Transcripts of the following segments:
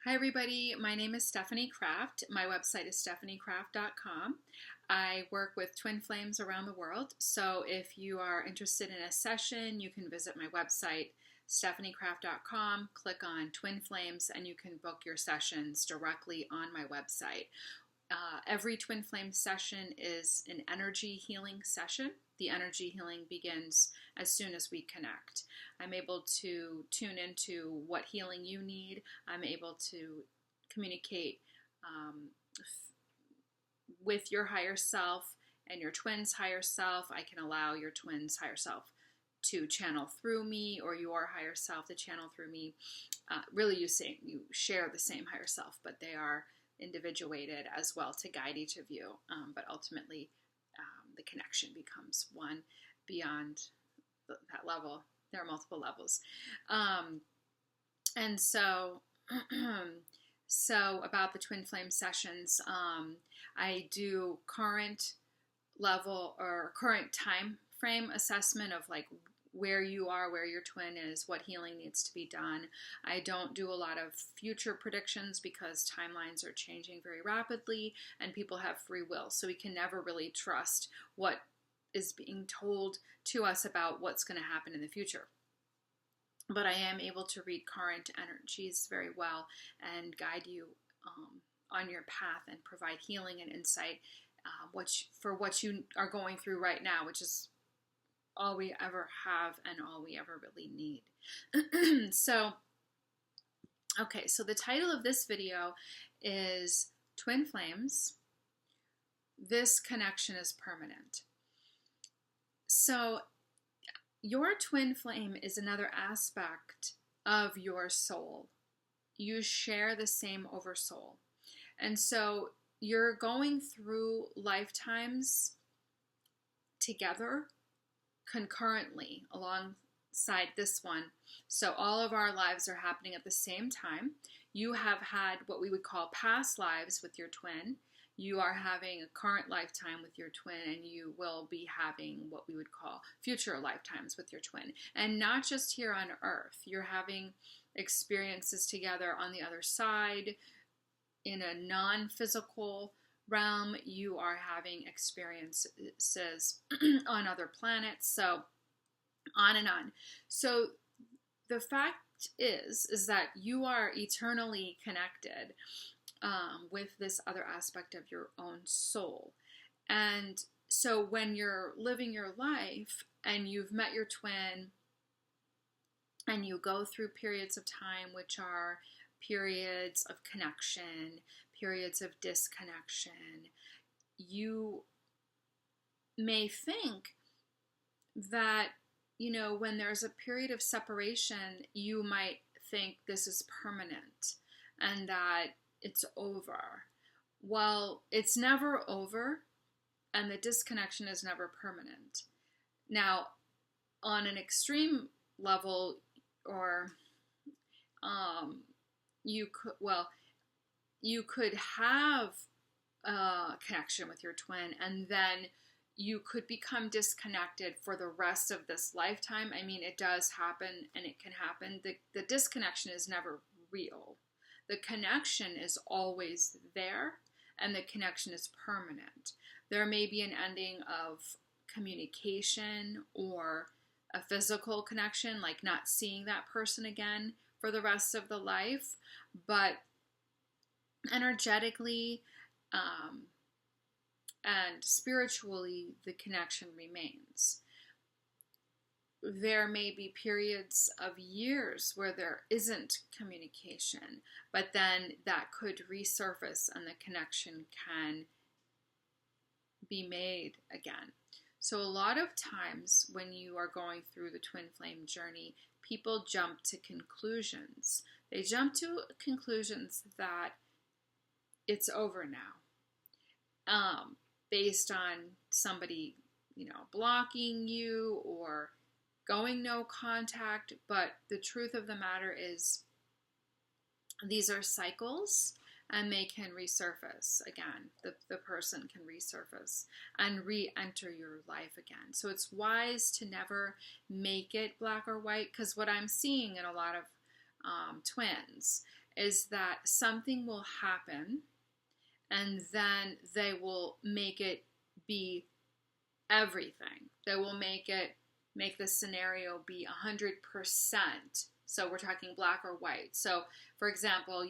Hi everybody, my name is Stephanie Kraft. My website is stephaniecraft.com. I work with twin flames around the world, so if you are interested in a session, you can visit my website stephaniecraft.com, click on twin flames, and you can book your sessions directly on my website. Every twin flame session is an energy healing session. The energy healing begins as soon as we connect. I'm able to tune into what healing you need. I'm able to communicate with your higher self and your twin's higher self. I can allow your twin's higher self to channel through me, or your higher self to channel through me. Really, you share the same higher self, but they are individuated as well to guide each of you. But ultimately, the connection becomes one beyond that level. There are multiple levels. And so, about the twin flame sessions, I do current level or current time frame assessment of like where you are, where your twin is, what healing needs to be done. I don't do a lot of future predictions because timelines are changing very rapidly and people have free will. So we can never really trust what is being told to us about what's going to happen in the future. But I am able to read current energies very well and guide you on your path and provide healing and insight for what you are going through right now, which is all we ever have and all we ever really need. So the title of this video is Twin Flames. This connection is permanent. So your twin flame is another aspect of your soul. You share the same oversoul. And so you're going through lifetimes together, concurrently alongside this one. So all of our lives are happening at the same time. You have had what we would call past lives with your twin. You are having a current lifetime with your twin, and you will be having what we would call future lifetimes with your twin. And not just here on Earth. You're having experiences together on the other side in a non-physical realm. You are having experiences on other planets, so on and on. So the fact is that you are eternally connected with this other aspect of your own soul. And so when you're living your life and you've met your twin and you go through periods of time which are periods of connection, periods of disconnection, you may think that, when there's a period of separation, you might think this is permanent and that it's over. Well, it's never over, and the disconnection is never permanent. Now, on an extreme level, or you could have a connection with your twin, and then you could become disconnected for the rest of this lifetime. I mean, it does happen, and it can happen. The disconnection is never real. The connection is always there, and the connection is permanent. There may be an ending of communication or a physical connection, like not seeing that person again for the rest of the life, but energetically and spiritually, the connection remains. There may be periods of years where there isn't communication, but then that could resurface and the connection can be made again. So a lot of times when you are going through the twin flame journey, people jump to conclusions. They jump to conclusions that it's over now, based on somebody, blocking you or going no contact. But the truth of the matter is these are cycles, and they can resurface again. The person can resurface and re-enter your life again. So it's wise to never make it black or white, because what I'm seeing in a lot of twins is that something will happen and then they will make it be everything. They will make the scenario be 100%. So we're talking black or white. So for example,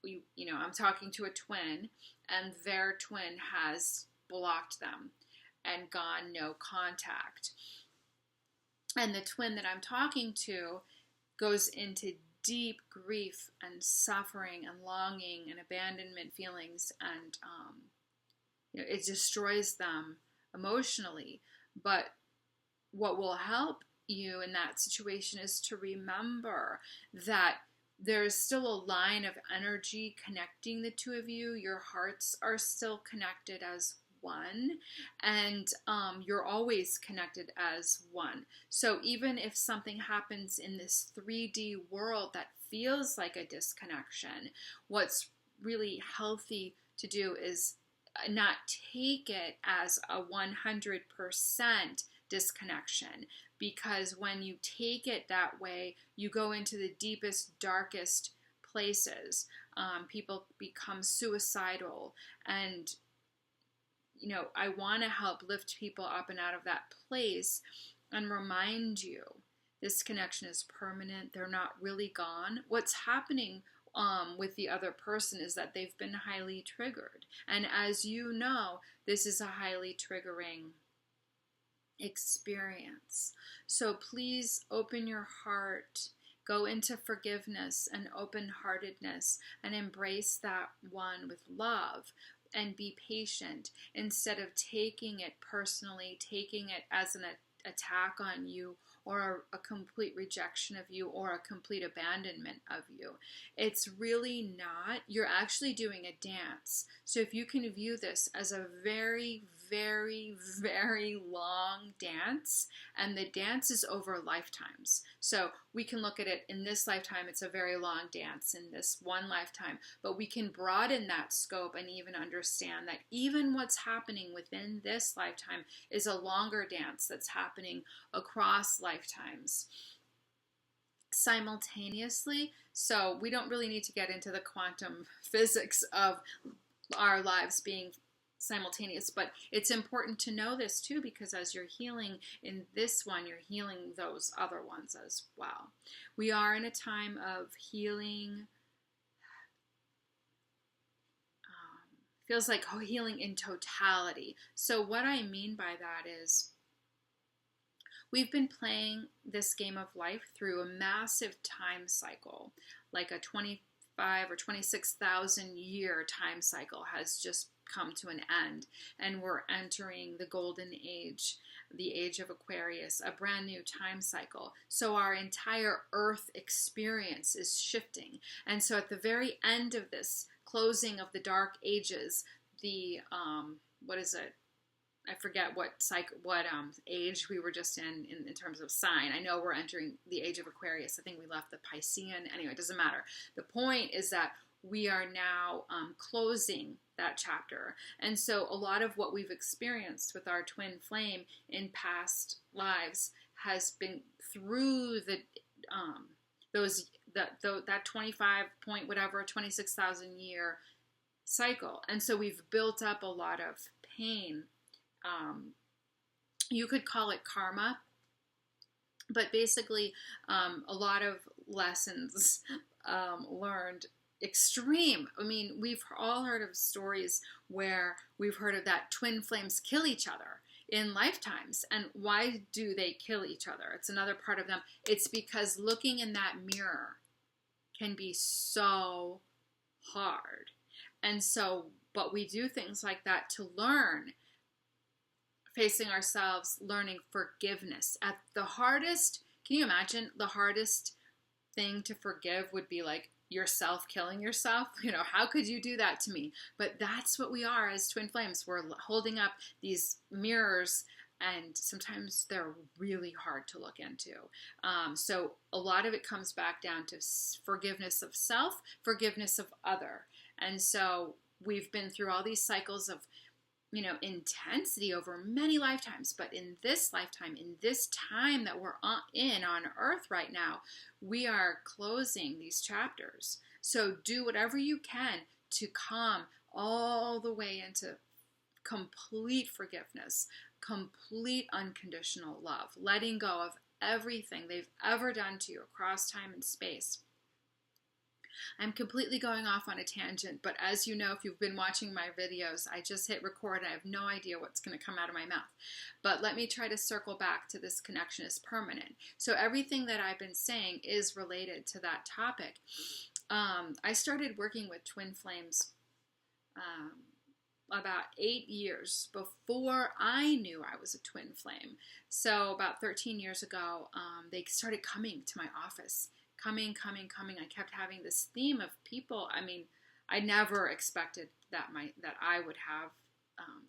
I'm talking to a twin and their twin has blocked them and gone no contact. And the twin that I'm talking to goes into deep grief and suffering and longing and abandonment feelings, and it destroys them emotionally. But what will help you in that situation is to remember that there's still a line of energy connecting the two of you. Your hearts are still connected as one, and you're always connected as one. So even if something happens in this 3D world that feels like a disconnection, what's really healthy to do is not take it as a 100% disconnection, because when you take it that way, you go into the deepest, darkest places. People become suicidal, and I want to help lift people up and out of that place and remind you this connection is permanent. They're not really gone. What's happening with the other person is that they've been highly triggered. And as you know, this is a highly triggering experience. So please open your heart, go into forgiveness and open-heartedness, and embrace that one with love. And be patient instead of taking it personally, taking it as an attack on you, or a complete rejection of you, or a complete abandonment of you. It's really not. You're actually doing a dance. So if you can view this as a very, very, very long dance, and the dance is over lifetimes. So we can look at it in this lifetime, it's a very long dance in this one lifetime, but we can broaden that scope and even understand that even what's happening within this lifetime is a longer dance that's happening across lifetimes simultaneously. So we don't really need to get into the quantum physics of our lives being simultaneous, but it's important to know this too, because as you're healing in this one, you're healing those other ones as well. We are in a time of healing. Feels like healing in totality. So what I mean by that is we've been playing this game of life through a massive time cycle, like a 25 or 26,000 year time cycle has just come to an end, and we're entering the golden age, the age of Aquarius, a brand new time cycle. So our entire Earth experience is shifting, and so at the very end of this closing of the dark ages, the what is it? I forget what age we were just in terms of sign. I know we're entering the age of Aquarius. I think we left the Piscean. Anyway, it doesn't matter. The point is that we are now closing that chapter. And so a lot of what we've experienced with our twin flame in past lives has been through that 25 point whatever 26,000 year cycle. And so we've built up a lot of pain. You could call it karma, but basically a lot of lessons learned. Extreme. I mean, we've all heard of stories where we've heard of that twin flames kill each other in lifetimes. And why do they kill each other? It's another part of them. It's because looking in that mirror can be so hard. And so, but we do things like that to learn, facing ourselves, learning forgiveness. At the hardest, can you imagine the hardest thing to forgive would be like yourself killing yourself? How could you do that to me? But that's what we are as twin flames. We're holding up these mirrors, and sometimes they're really hard to look into. So a lot of it comes back down to forgiveness of self, forgiveness of other. And so we've been through all these cycles of intensity over many lifetimes, but in this lifetime, in this time that we're on Earth right now, we are closing these chapters. So do whatever you can to come all the way into complete forgiveness, complete unconditional love, letting go of everything they've ever done to you across time and space. I'm completely going off on a tangent, but as you know, if you've been watching my videos, I just hit record and I have no idea what's going to come out of my mouth. But let me try to circle back to this connection is permanent. So everything that I've been saying is related to that topic. I started working with twin flames about 8 years before I knew I was a twin flame. So about 13 years ago, they started coming to my office. Coming. I kept having this theme of people. I mean, I never expected that I would have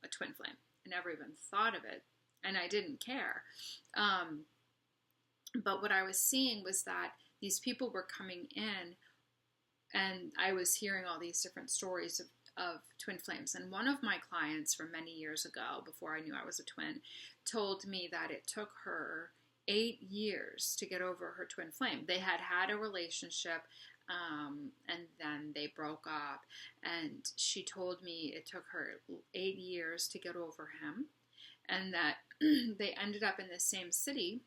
a twin flame. I never even thought of it, and I didn't care. But what I was seeing was that these people were coming in, and I was hearing all these different stories of twin flames. And one of my clients from many years ago, before I knew I was a twin, told me that it took her 8 years to get over her twin flame. They had a relationship, and then they broke up. And she told me it took her 8 years to get over him, and that they ended up in the same city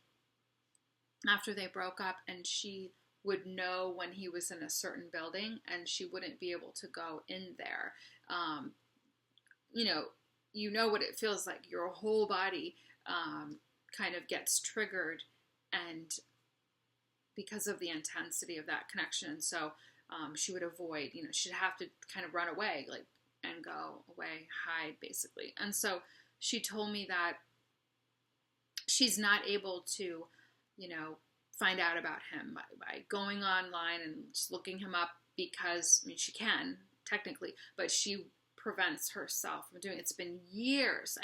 after they broke up, and she would know when he was in a certain building, and she wouldn't be able to go in there. You know what it feels like. Your whole body kind of gets triggered, and because of the intensity of that connection. So she would avoid, she'd have to kind of run away, and go away, hide, basically. And so she told me that she's not able to, find out about him by going online and just looking him up, because, she can, technically, but she prevents herself from doing it. It's been years.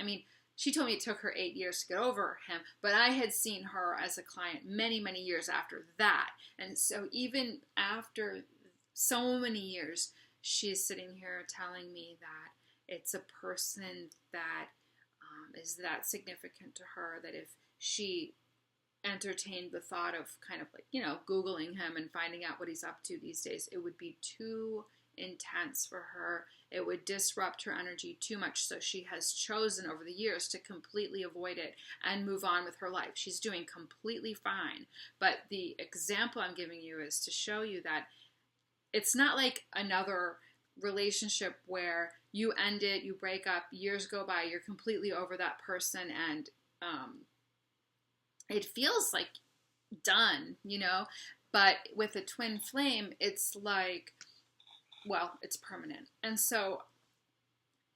She told me it took her 8 years to get over him, but I had seen her as a client many, many years after that. And so even after so many years, she's sitting here telling me that it's a person that is that significant to her, that if she entertained the thought of kind of Googling him and finding out what he's up to these days, it would be too intense for her. It would disrupt her energy too much. So she has chosen over the years to completely avoid it and move on with her life. She's doing completely fine. But the example I'm giving you is to show you that it's not like another relationship where you end it, you break up, years go by, you're completely over that person, and it feels like done, But with a twin flame, it's like, it's permanent. And so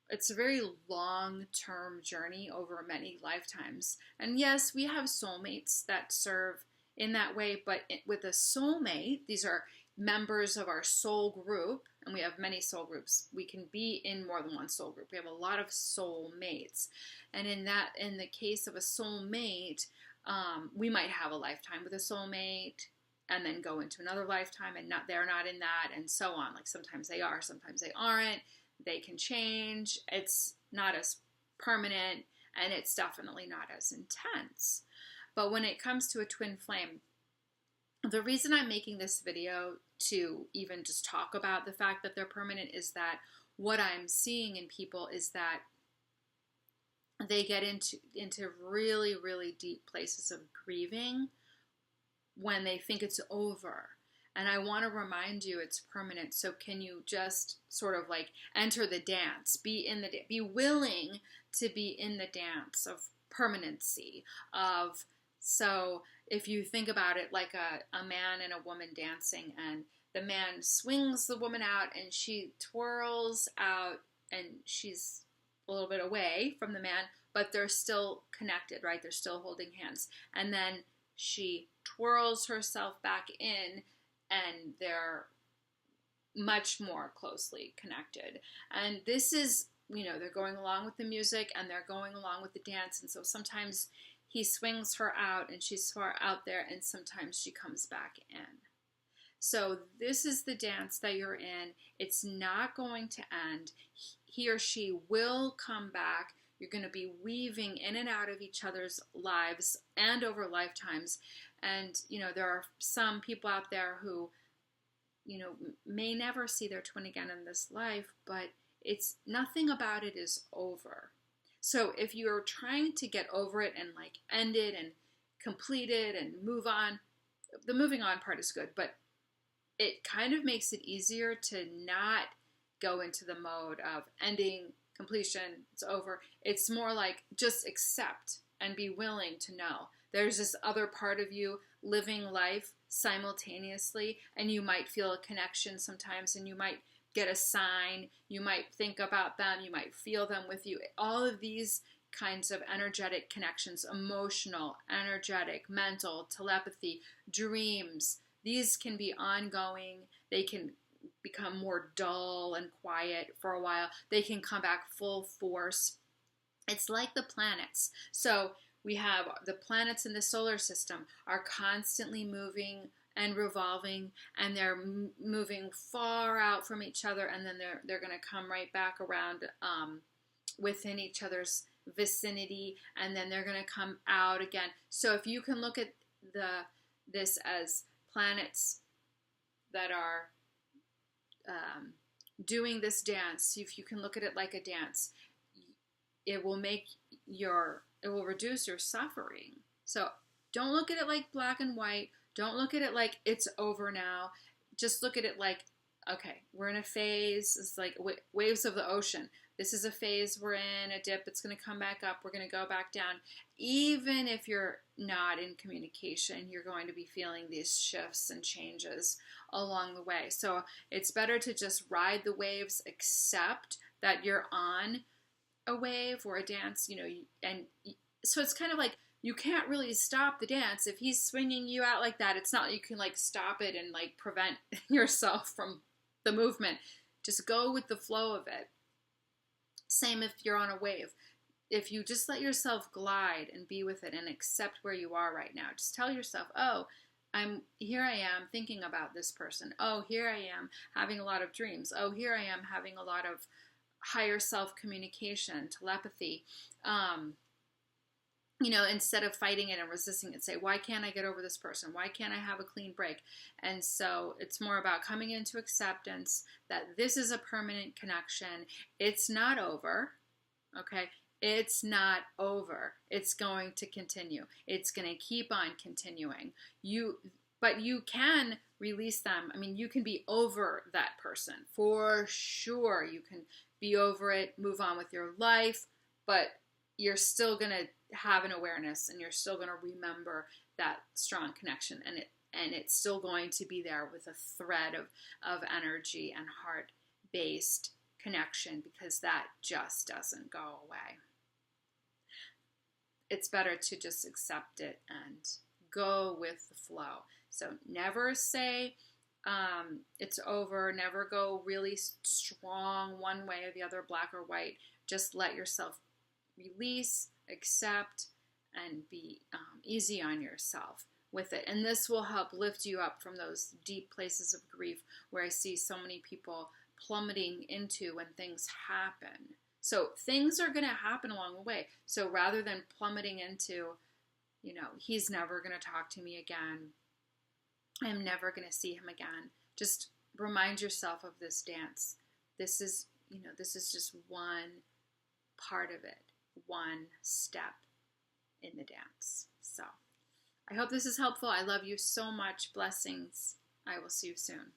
it's a very long-term journey over many lifetimes. And yes, we have soulmates that serve in that way, but with a soulmate, these are members of our soul group, and we have many soul groups. We can be in more than one soul group. We have a lot of soulmates. And in the case of a soulmate, we might have a lifetime with a soulmate and then go into another lifetime, and they're not in that, and so on. Like sometimes they are, sometimes they aren't. They can change. It's not as permanent, and it's definitely not as intense. But when it comes to a twin flame, the reason I'm making this video to even just talk about the fact that they're permanent is that what I'm seeing in people is that they get into really, really deep places of grieving when they think it's over. And I want to remind you it's permanent. So can you just sort of enter the dance, be willing to be in the dance of permanency, so if you think about it like a man and a woman dancing, and the man swings the woman out and she twirls out, and she's a little bit away from the man, but they're still connected, right? They're still holding hands. And then she twirls herself back in, and they're much more closely connected. And this is, they're going along with the music, and they're going along with the dance. And so sometimes he swings her out and she's far out there, and sometimes she comes back in. So this is the dance that you're in. It's not going to end. He or she will come back. You're going to be weaving in and out of each other's lives and over lifetimes. And, there are some people out there who, may never see their twin again in this life, but it's nothing about it is over. So if you're trying to get over it and like end it and complete it and move on, the moving on part is good, but it kind of makes it easier to not go into the mode of ending, completion, it's over. It's more like just accept and be willing to know there's this other part of you living life simultaneously, and you might feel a connection sometimes, and you might get a sign, you might think about them, you might feel them with you. All of these kinds of energetic connections, emotional, energetic, mental, telepathy, dreams, these can be ongoing. They can become more dull and quiet for a while. They can come back full force. It's like the planets. So we have the planets in the solar system are constantly moving and revolving, and they're moving far out from each other, and then they're going to come right back around within each other's vicinity, and then they're going to come out again. So if you can look at this as planets that are doing this dance, if you can look at it like a dance, it will reduce your suffering. So don't look at it like black and white. Don't look at it like it's over now. Just look at it like, okay, we're in a phase. It's like waves of the ocean. This is a phase we're in, a dip. It's going to come back up. We're going to go back down. Even if you're not in communication, you're going to be feeling these shifts and changes along the way. So it's better to just ride the waves, accept that you're on a wave or a dance, and so it's kind of like you can't really stop the dance. If he's swinging you out like that, it's not like you can like stop it and like prevent yourself from the movement. Just go with the flow of it. Same if you're on a wave. If you just let yourself glide and be with it and accept where you are right now, just tell yourself, oh, here I am thinking about this person. Oh, here I am having a lot of dreams. Oh, here I am having a lot of higher self communication, telepathy. Instead of fighting it and resisting it, say, why can't I get over this person? Why can't I have a clean break? And so it's more about coming into acceptance that this is a permanent connection. It's not over. Okay. It's not over. It's going to continue. It's going to keep on continuing. But you can release them. I mean, you can be over that person for sure. You can be over it, move on with your life, but you're still going to have an awareness, and you're still going to remember that strong connection, and it's still going to be there with a thread of energy and heart-based connection, because that just doesn't go away. It's better to just accept it and go with the flow. So never say it's over. Never go really strong one way or the other, black or white. Just let yourself release, accept, and be easy on yourself with it. And this will help lift you up from those deep places of grief where I see so many people plummeting into when things happen. So things are going to happen along the way. So rather than plummeting into, he's never going to talk to me again, I'm never going to see him again, just remind yourself of this dance. This is just one part of it, one step in the dance. So I hope this is helpful. I love you so much. Blessings. I will see you soon.